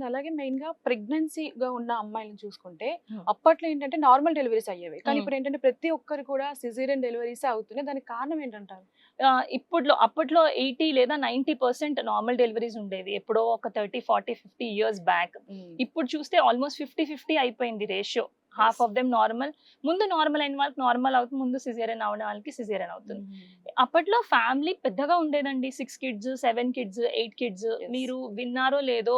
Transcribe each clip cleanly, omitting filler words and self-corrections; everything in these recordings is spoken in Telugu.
అండ్ అలాగే మెయిన్‌గా ప్రెగ్నెన్సీగా ఉన్న అమ్మాయిలని చూసుకుంటే, హ్మ్. అప్పట్లో ఏంటంటే నార్మల్ డెలివరీస్ అయ్యేవి. కానీ హ్మ్. ఇప్పుడేంటంటే ప్రతి ఒక్కరు కూడా సిజేరియన్ డెలివరీసే అవుతున్నాయి. దానికి కారణం ఏంటంటారు? అప్పట్లో 80 లేదా 90% నార్మల్ డెలివరీస్ ఉండేవి. ఎప్పుడో ఒక 30, 40, 50 ఇయర్స్ బ్యాక్. హ్మ్. ఇప్పుడు చూస్తే ఆల్‌మోస్ట్ 50, 50 అయిపోయింది ratio. Half yes. Of them normal. ముందు నార్మల్ అయిన వాళ్ళకి నార్మల్ అవుతుంది. ముందు సిజేరియన్ అవ్వని వాళ్ళకి సిజేరియన్ అవుతుంది. హ్మ్. అప్పట్లో ఫ్యామిలీ పెద్దగా ఉండేదండి. 6 కిడ్స్, 7 కిడ్స్, 8 కిడ్స్. యెస్. మీరు విన్నారో లేదో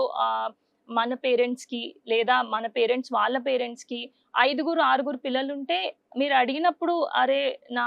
మన పేరెంట్స్‌కి లేదా మన పేరెంట్స్ వాళ్ళ పేరెంట్స్‌కి 5గురు, 6గురు పిల్లలుంటే మీరు అడిగినప్పుడు అరే! నా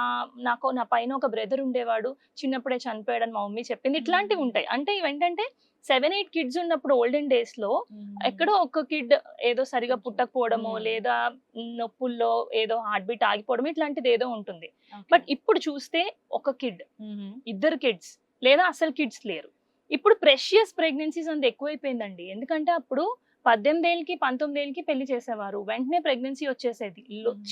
నా పైన ఒక బ్రదర్ ఉండేవాడు. చిన్నప్పుడే చనిపోయాడని మా మమ్మీ చెప్పింది. హ్మ్. ఇట్లాంటివుంటాయి. అంటే ఇవేంటంటే 7, 8 కిడ్స్ ఉన్నప్పుడు ఓల్డెన్ డేస్‌లో హ్మ్. ఎక్కడో ఒక కిడ్ ఏదో సరిగ్గా కొంచెం. పుట్టకపోవడమో, హ్మ్. లేదా నొప్పుల్లో ఏదో హార్ట్ బీట్ ఆగిపోవడం ఇట్లాంటిదేదో ఉంటుంది. ఓకే. బట్ ఇప్పుడు చూస్తే ఒక కిడ్, హుహు. ఇద్దరు కిడ్స్ లేదా అసలు కిడ్స్ లేరు. ఇప్పుడు ప్రెషియస్ ప్రెగ్నెన్సీస్ అంత ఎక్కువైపోయిందండి. ఎందుకంటే అప్పుడు 18 ఏళ్ళకి, 19 ఏళ్ళకి పెళ్లి చేసేవారు. వెంటనే ప్రెగ్నెన్సీ వచ్చేసేది.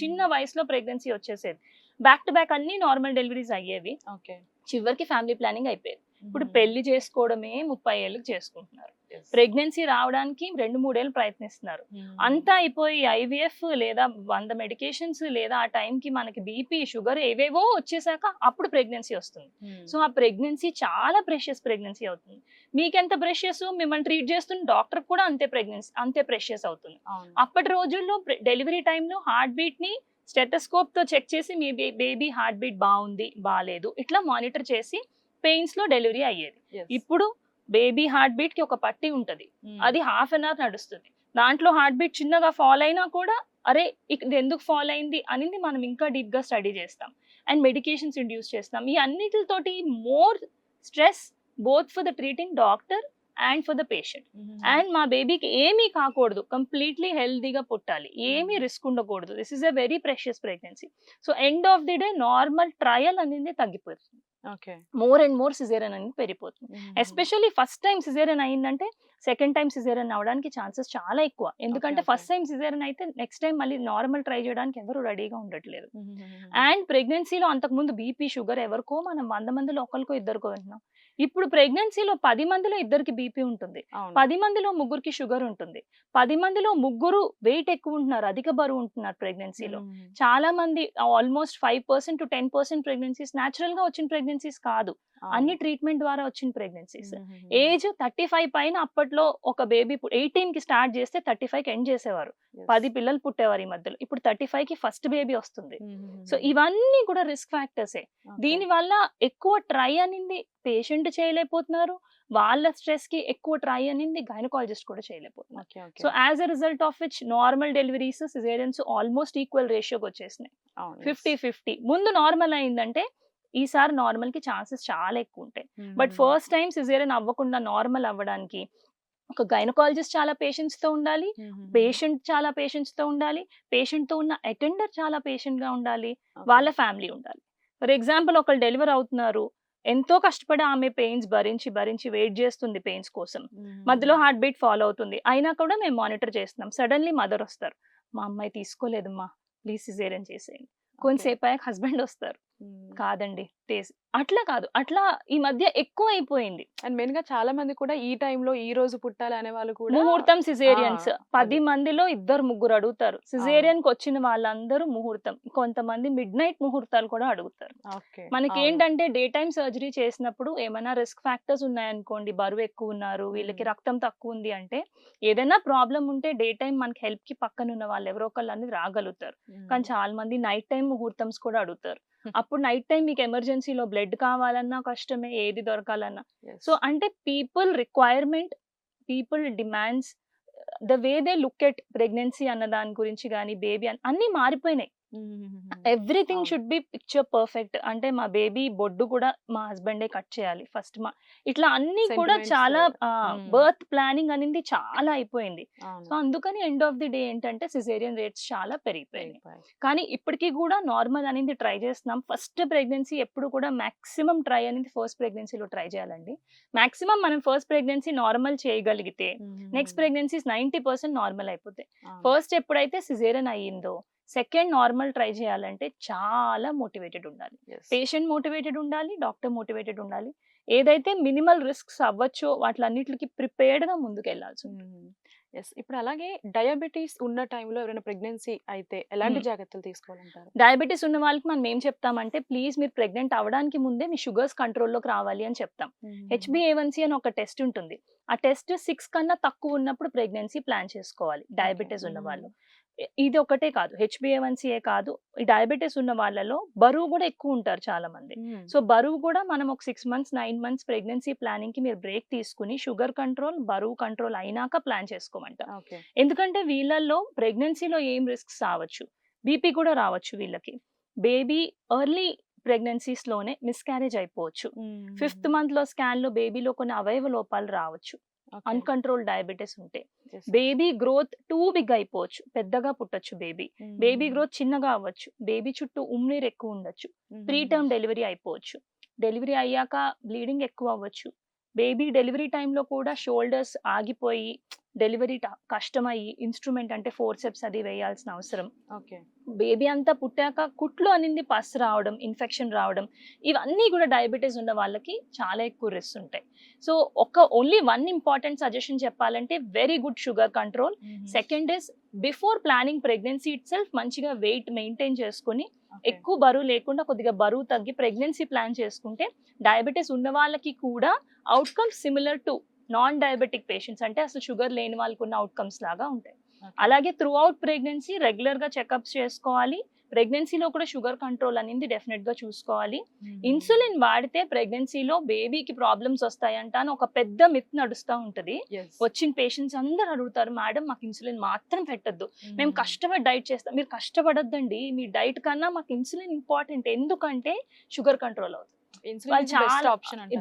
చిన్న హుహు. వయసులో ప్రెగ్నెన్సీ వచ్చేసేది. బ్యాక్ టు బ్యాక్ అన్నీ నార్మల్ డెలివరీస్ అయ్యేవి. ఓకే. చివరికి ఫ్యామిలీ ప్లానింగ్ అయిపోయేది. ఇప్పుడు హుహు. పెళ్లి చేసుకోవడమే 30 ఏళ్ళకి చేసుకుంటున్నారు. యెస్. ప్రెగ్నెన్సీ రావడానికి 2, 3 ఏళ్ళు ప్రయత్నిస్తున్నారు. హ్మ్. అంతా అయిపోయి ఐవీఎఫ్ లేదా 100 మెడికేషన్స్ లేదా ఆ టైంకి మనకి బీపీ, షుగర్ ఏవేవో వచ్చేసాక అప్పుడు ప్రెగ్నెన్సీ వస్తుంది. హ్మ్. సో, ఆ ప్రెగ్నెన్సీ చాలా ప్రెషియస్ ప్రెగ్నెన్సీ అవుతుంది. మీకెంత ప్రెషియస్ మిమ్మల్ని ట్రీట్ చేస్తున్న డాక్టర్‌కి కూడా అంతే ప్రెషియస్ అవుతుంది. అవును. అప్పటి రోజుల్లో డెలివరీ టైమ్‌లో హార్ట్ బీట్‌ని స్టెతస్కోప్‌తో చెక్ చేసి మీ బేబీ హార్ట్ బీట్ బావుంది, బాలేదు. ఇట్లా మానిటర్ చేసి పెయిన్స్‌లో డెలివరీ అయ్యేది. యెస్. ఇప్పుడు బేబీ హార్ట్ బీట్‌కి ఒక పట్టి ఉంటది. హ్మ్. అది హాఫ్ అన్ అవర్ నడుస్తుంది. దాంట్లో హార్ట్ బీట్ చిన్నగా ఫాల్ అయినా కూడా అరే! ఇదెందుకు ఫాల్ అయింది అనేది మనం ఇంకా డీప్‌గా స్టడీ చేస్తాం. అండ్ మెడికేషన్స్ ఇండ్యూస్ చేస్తాం. ఈ అన్నిటితోటి more stress both for the treating doctor and for the patient. హుహుహు. అండ్ మా బేబీకి ఏమీ కాకూడదు. కంప్లీట్‌లీ హెల్తీగా పుట్టాలి. ఏమీ హ్మ్. రిస్క్ ఉండకూడదు. This is a very precious pregnancy. So, end of the day normal trial అనేది తగ్గిపోతుంది. Okay. More and more caesarean అనేది పెరిగిపోతుంది. హుహుహు. ఎస్పెషల్లీ ఫస్ట్ టైమ్ సిజేరియన్ అయిందంటే, సెకండ్ టైమ్ సిజేరియన్ అవ్వడానికి ఛాన్సెస్ చాలా ఎక్కువ. ఓకే. ఎందుకంటే ఓకే. ఫస్ట్ టైమ్ సిజేరియన్ అయితే నెక్స్ట్ టైమ్ మళ్ళీ నార్మల్ ట్రై చేయడానికి ఎవరు రెడీగా ఉండట్లేదు. హుహుహుహుహు. అండ్ ప్రెగ్నెన్సీలో అంతకుముందు బీపీ, షుగర్ ఎవరికో మనం 100 మందిలో ఒకళ్ళకో ఇద్దరికో వింటున్నాం. ఇప్పుడు ప్రెగ్నెన్సీలో 10 మందిలో ఇద్దరికి బీపీ ఉంటుంది. అవును. 10 మందిలో ముగ్గురికి షుగర్ ఉంటుంది. 10 మందిలో ముగ్గురు వెయిట్ ఎక్కువ ఉంటున్నారు. అధిక బరువు ఉంటున్నారు ప్రెగ్నెన్సీలో. హ్మ్. చాలా మంది ఆల్‌మోస్ట్ 5% to 10% ప్రెగ్నెన్సీస్ నేచురల్‌గా వచ్చిన ప్రెగ్నెన్సీస్ కాదు. అవును. అన్ని ట్రీట్‌మెంట్ ద్వారా వచ్చిన ప్రెగ్నెన్సీస్. హుహుహుహు. ఏజ్ 35 పైన అప్పట్లో ఒక బేబీ 18కి స్టార్ట్ చేస్తే 35కి ఎండ్ చేసేవారు. యెస్. 10 పిల్లలు పుట్టేవారు ఈ మధ్యలో. ఇప్పుడు 35కి ఫస్ట్ బేబీ వస్తుంది. సో, హుహుహుహు. ఇవన్నీ కూడా రిస్క్ ఫ్యాక్టర్సే. ఓకే. దీనివల్ల ఎక్కువ ట్రై అనింది పేషెంట్ చేయలేకపోతున్నారు. వాళ్ళ స్ట్రెస్‌కి ఎక్కువ ట్రై అనింది గైనకాలజిస్ట్ కూడా చేయలేకపోతున్నారు. Okay. Okay. So, as a result of which normal deliveries, caesareans almost equal రేషియోకొచ్చేసినాయి. అవును. యెస్. 50, 50 ముందు నార్మల్ అయిందంటే, ఈసారి నార్మల్‌కి ఛాన్సెస్ చాలా ఎక్కువుంటాయి. బట్ హుహుహు. ఫస్ట్ టైమ్ సిజేరియన్ అవ్వకుండా నార్మల్ అవ్వడానికి ఒక గైనకాలజిస్ట్ చాలా పేషెన్స్‌తో ఉండాలి. హుహుహుహు. పేషెంట్ చాలా పేషెన్స్‌తో ఉండాలి. పేషెంట్‌తో ఉన్న అటెండర్ చాలా పేషెంట్‌గా ఉండాలి. ఓకే. వాళ్ళ ఫ్యామిలీ ఉండాలి. ఫర్ ఎగ్జాంపుల్ ఒకళ్ళు డెలివర్ అవుతున్నారు. ఎంతో కష్టపడి ఆమె పెయిన్స్ భరించి, భరించి వెయిట్ జేస్తుంది పెయిన్స్ కోసం. హుహుహు. మధ్యలో హార్ట్ బీట్ ఫాలో అవుతుంది. అయినా కూడా మేము మానిటర్ చేస్తున్నాం. సడెన్‌లీ మదర్ ఒస్తారు. మా అమ్మాయి తీసుకోలేదమ్మా. ప్లీజ్ సిజేరియన్ చేసేయండి. ఓకే. కొంతసేపయ్యాక హస్బెండ్ ఒస్తారు. హ్మ్. కాదండి. అట్లా కాదు. అట్లా ఈ మధ్య ఎక్కువైపోయింది. అండ్ మెయిన్‌గా చాలా మంది కూడా ఈ టైంలో ఈ రోజు పుట్టాలి అనే వాళ్ళు కూడా ముహూర్తం ఆ! సిజేరియన్స్. 10 అది. మందిలో ఇద్దరు, ముగ్గురు అడుగుతారు. అవును. సిజేరియన్‌కొచ్చిన వాళ్ళందరూ ముహూర్తం. కొంతమంది మిడ్‌నైట్ ముహూర్తాలు కూడా అడుగుతారు. ఓకే. అవును. మనకేంటంటే డే టైమ్ సర్జరీ చేసినప్పుడు ఏమైనా రిస్క్ ఫ్యాక్టర్స్ ఉన్నాయనుకోండి, బరువెక్కువున్నారు, వీళ్ళకి హ్మ్. రక్తం తక్కువుంది అంటే, ఏదైనా ప్రాబ్లమ్ ఉంటే డే టైమ్ మనకి హెల్ప్‌కి పక్కనున్న వాళ్ళు ఎవరో ఒకళ్ళు అనేది రాగలుగుతారు. హ్మ్. కానీ చాలా మంది నైట్ టైమ్ ముహూర్తమ్స్ కూడా అడుగుతారు. అప్పుడు నైట్ టైమ్ మీకు ఎమర్జెన్సీలో బ్లడ్ కావాలన్నా కష్టమే, ఏది దొరకాలన్నా. So, yes. అంటే people demands the way they look at pregnancy అన్న దాని గురించి గాని, బేబీ అన్నీ మారిపోయినాయి. హుహుహుహు. ఎవ్రీథింగ్ అవును. Should be picture perfect. అంటే మా బేబీ బొడ్డు కూడా మా హస్బెండే కట్ చేయాలి ఫస్ట్ ఇట్లా అన్నీ కూడా సెంటిమెంట్స్. చాలా హ్మ్. బర్త్ ప్లానింగ్ అనేది చాలా అయిపోయింది. సో, అవును. అందుకని ఎండ్ ఆఫ్ ది డే ఏంటంటే సిజేరియన్ రేట్స్ చాలా పెరిగిపోయినాయి. పెరిగిపోయాయి. కానీ ఇప్పటికి కూడా నార్మల్ అనేది ట్రై చేస్తున్నాం. ఫస్ట్ ప్రెగ్నెన్సీ ఎప్పుడు కూడా మాక్సిమం ట్రై అనేది ఫస్ట్ ప్రెగ్నెన్సీలో ట్రై చేయాలండి. మాక్సిమం మనం ఫస్ట్ ప్రెగ్నెన్సీ నార్మల్ చేయగలిగితే హుహుహు. నెక్స్ట్ ప్రెగ్నెన్సీస్ 90% నార్మల్ అయిపోతాయి. అవును. ఫస్ట్ ఎప్పుడైతే సిజేరియన్ అయ్యిందో సెకండ్ నార్మల్ ట్రై చేయాలంటే చాలా మోటివేటెడ్ ఉండాలి. పేషెంట్ మోటివేటెడ్ ఉండాలి, డాక్టర్ మోటివేటెడ్ ఉండాలి. ఏదైతే మినిమల్ రిస్క్స్ అవ్వచ్చో వాటిలన్నిటికి ప్రిపేర్డ్గా ముందుకెళ్లాల్సి ఉంటుంది. ఇప్పుడు అలాగే డయాబెటీస్ ఉన్న టైంలో ఎవరైనా ప్రెగ్నెన్సీ అయితే ఎలాంటి జాగ్రత్తలు తీసుకోవాలంటారు? డయాబెటీస్ ఉన్న వాళ్ళకి మనం ఏం చెప్తామంటే, ప్లీజ్ మీరు ప్రెగ్నెంట్ అవ్వడానికి ముందే మీ షుగర్స్ కంట్రోల్లోకి రావాలి అని చెప్తాం. HbA1c అని ఒక టెస్ట్ ఉంటుంది. ఆ టెస్ట్ 6 కన్నా తక్కువ ఉన్నప్పుడు ప్రెగ్నెన్సీ ప్లాన్ చేసుకోవాలి డయాబెటీస్ ఉన్న వాళ్ళు. ఇది ఒకటే కాదు, HbA1c కాదు, ఈ డయాబెటీస్ ఉన్న వాళ్ళలో బరువు కూడా ఎక్కువ ఉంటారు చాలా మంది. సో బరువు కూడా మనం ఒక 6 మంత్స్ 9 మంత్స్ ప్రెగ్నెన్సీ ప్లానింగ్ కి మీరు బ్రేక్ తీసుకుని షుగర్ కంట్రోల్, బరువు కంట్రోల్ అయినాక ప్లాన్ చేసుకోమంట. ఎందుకంటే వీళ్ళల్లో ప్రెగ్నెన్సీలో ఏం రిస్క్స్ రావచ్చు, బీపీ కూడా రావచ్చు వీళ్ళకి. బేబీ ఎర్లీ ప్రెగ్నెన్సీస్ లోనే మిస్క్యారేజ్ అయిపోవచ్చు. 5th మంత్ లో స్కాన్ లో బేబీలో కొన్ని అవయవ లోపాలు రావచ్చు అన్కంట్రోల్ డయాబెటీస్ ఉంటే. బేబీ గ్రోత్ టూ బిగ్ అయిపోవచ్చు, పెద్దగా పుట్టొచ్చు బేబీ. బేబీ గ్రోత్ చిన్నగా అవ్వచ్చు, బేబీ చుట్టూ ఉమ్నీరు ఎక్కువ ఉండొచ్చు, ప్రీటర్మ్ డెలివరీ అయిపోవచ్చు, డెలివరీ అయ్యాక బ్లీడింగ్ ఎక్కువ అవ్వచ్చు. బేబీ డెలివరీ టైంలో కూడా షోల్డర్స్ ఆగిపోయి డెలివరీ కష్టమయ్యి ఇన్స్ట్రుమెంట్ అంటే ఫోర్సెప్స్ అది వేయాల్సిన అవసరం. బేబీ అంతా పుట్టాక కుట్లు అనింది పస్ రావడం, ఇన్ఫెక్షన్ రావడం, ఇవన్నీ కూడా డయాబెటీస్ ఉన్న వాళ్ళకి చాలా ఎక్కువ రిస్క్ ఉంటాయి. So only one important suggestion చెప్పాలంటే, very good sugar control. Second is before planning pregnancy itself మంచిగా వెయిట్ మెయింటైన్ చేసుకుని ఎక్కువ బరువు లేకుండా కొద్దిగా బరువు తగ్గి ప్రెగ్నెన్సీ ప్లాన్ చేసుకుంటే డయాబెటీస్ ఉన్న వాళ్ళకి కూడా outcomes similar to non diabetic patients, అంటే అసలు షుగర్ లేని వాళ్ళకు ఉన్న అవుట్కమ్స్ లాగా ఉంటాయి. అలాగే త్రూ అవుట్ ప్రెగ్నెన్సీ రెగ్యులర్ గా చెకప్స్ చేసుకోవాలి. ప్రెగ్నెన్సీలో కూడా షుగర్ కంట్రోల్ అనేది డెఫినెట్ గా చూసుకోవాలి. ఇన్సులిన్ వాడితే ప్రెగ్నెన్సీలో బేబీకి ప్రాబ్లమ్స్ వస్తాయంట అని ఒక పెద్ద మిత్ నడుస్తూ ఉంటది. వచ్చిన పేషెంట్స్ అందరు అడుగుతారు, మేడం మాకు ఇన్సులిన్ మాత్రం పెట్టద్దు, మేము కష్టపడి డైట్ చేస్తాం. మీరు కష్టపడద్దండి, మీ డైట్ కన్నా మాకు ఇన్సులిన్ ఇంపార్టెంట్. ఎందుకంటే షుగర్ కంట్రోల్ అవుతుంది.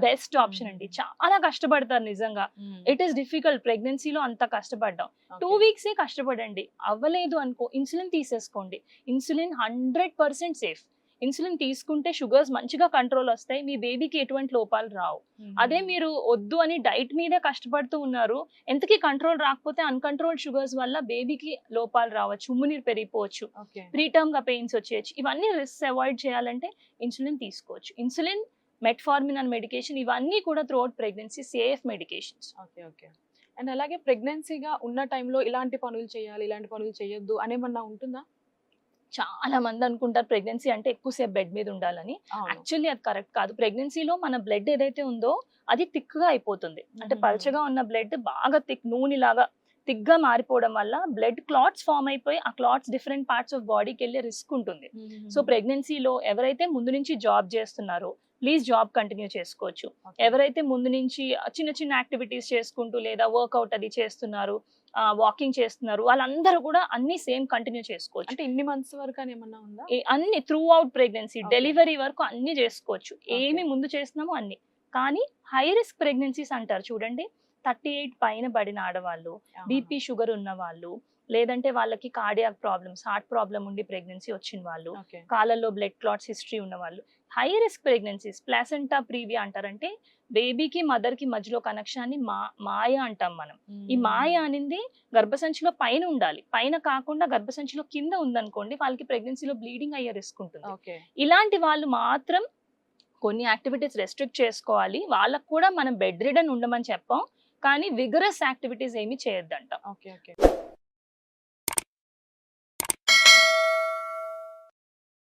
బెస్ట్ ఆప్షన్ అండి. చాలా కష్టపడతారు నిజంగా. ఇట్ ఈస్ డిఫికల్ట్ ప్రెగ్నెన్సీలో అంత కష్టపడ్డాం. 2 వీక్స్ కష్టపడండి, అవ్వలేదు అనుకో ఇన్సులిన్ తీసేసుకోండి. Insulin 100% safe. ఇన్సులిన్ తీసుకుంటే షుగర్స్ మంచిగా కంట్రోల్ వస్తాయి, మీ బేబీకి ఎటువంటి లోపాలు రావు. అదే మీరు వద్దు అని డైట్ మీదే కష్టపడుతూ ఉన్నారు, ఎంతకీ కంట్రోల్ రాకపోతే అన్కంట్రోల్ షుగర్స్ వల్ల బేబీకి లోపాలు రావచ్చు, ఉమ్మునీరు పెరిగిపోవచ్చు, ప్రీటర్మ్ గా పెయిన్స్ వచ్చేయచ్చు. ఇవన్నీ రిస్క్ అవాయిడ్ చేయాలంటే ఇన్సులిన్ తీసుకోవచ్చు. ఇన్సులిన్, మెట్ఫార్మిన్ అనే మెడికేషన్, ఇవన్నీ కూడా through out pregnancy safe medications. And అలాగే ప్రెగ్నెన్సీగా ఉన్న టైంలో ఇలాంటి పనులు చేయాలి, ఇలాంటి పనులు చేయొద్దు అనేమన్నా ఉంటుందా? చాలా మంది అనుకుంటారు ప్రెగ్నెన్సీ అంటే ఎక్కువసేపు బెడ్ మీద ఉండాలని. యాక్చువల్లీ అది కరెక్ట్ కాదు. ప్రెగ్నెన్సీలో మన బ్లడ్ ఏదైతే ఉందో అది థిక్ గా అయిపోతుంది. అంటే పల్చగా ఉన్న బ్లడ్ బాగా నూనెలాగా థిక్ గా మారిపోవడం వల్ల బ్లడ్ క్లాట్స్ ఫామ్ అయిపోయి ఆ క్లాట్స్ డిఫరెంట్ పార్ట్స్ ఆఫ్ బాడీకి వెళ్ళే రిస్క్ ఉంటుంది. సో ప్రెగ్నెన్సీలో ఎవరైతే ముందు నుంచి జాబ్ చేస్తున్నారో ప్లీజ్ జాబ్ కంటిన్యూ చేసుకోవచ్చు. ఎవరైతే ముందు నుంచి చిన్న చిన్న యాక్టివిటీస్ చేసుకుంటూ లేదా వర్కౌట్ అది చేస్తున్నారు, వాకింగ్ చేస్తున్నారు, వాళ్ళందరూ కూడా అన్ని సేమ్ కంటిన్యూ చేసుకోవచ్చు. అంటే ఇన్ని మంత్స్ వరకు అని ఏమన్నా ఉందా? అన్ని త్రూ అవుట్ ప్రెగ్నెన్సీ డెలివరీ వరకు అన్ని చేసుకోవచ్చు. ఏమి ముందు చేస్తున్నామో అన్ని. కానీ హై రిస్క్ ప్రెగ్నెన్సీస్ అంటారు చూడండి, 38 పైన పడిన ఆడవాళ్ళు, బీపీ షుగర్ ఉన్న వాళ్ళు, లేదంటే వాళ్ళకి కార్డియాక్ ప్రాబ్లమ్స్, హార్ట్ ప్రాబ్లం ఉండి ప్రెగ్నెన్సీ వచ్చిన వాళ్ళు, కాళ్ళల్లో బ్లడ్ క్లాట్స్ హిస్టరీ ఉన్న వాళ్ళు, high risk pregnancies, placenta previa అంటారంటే బేబీకి మదర్ కి మధ్యలో కనెక్షన్ ని మాయ అంటాం మనం. ఈ మాయ అనేది గర్భసంచిలో పైన ఉండాలి, పైన కాకుండా గర్భసంచిలో కింద ఉందనుకోండి, వాళ్ళకి ప్రెగ్నెన్సీలో బ్లీడింగ్ అయ్యే రిస్క్ ఉంటుంది. ఇలాంటి వాళ్ళు మాత్రం కొన్ని యాక్టివిటీస్ రెస్ట్రిక్ట్ చేసుకోవాలి. వాళ్ళకు కూడా మనం బెడ్ రిడన్ ఉండమని చెప్పాం, కానీ విగరస్ యాక్టివిటీస్ ఏమి చేయొద్దంట.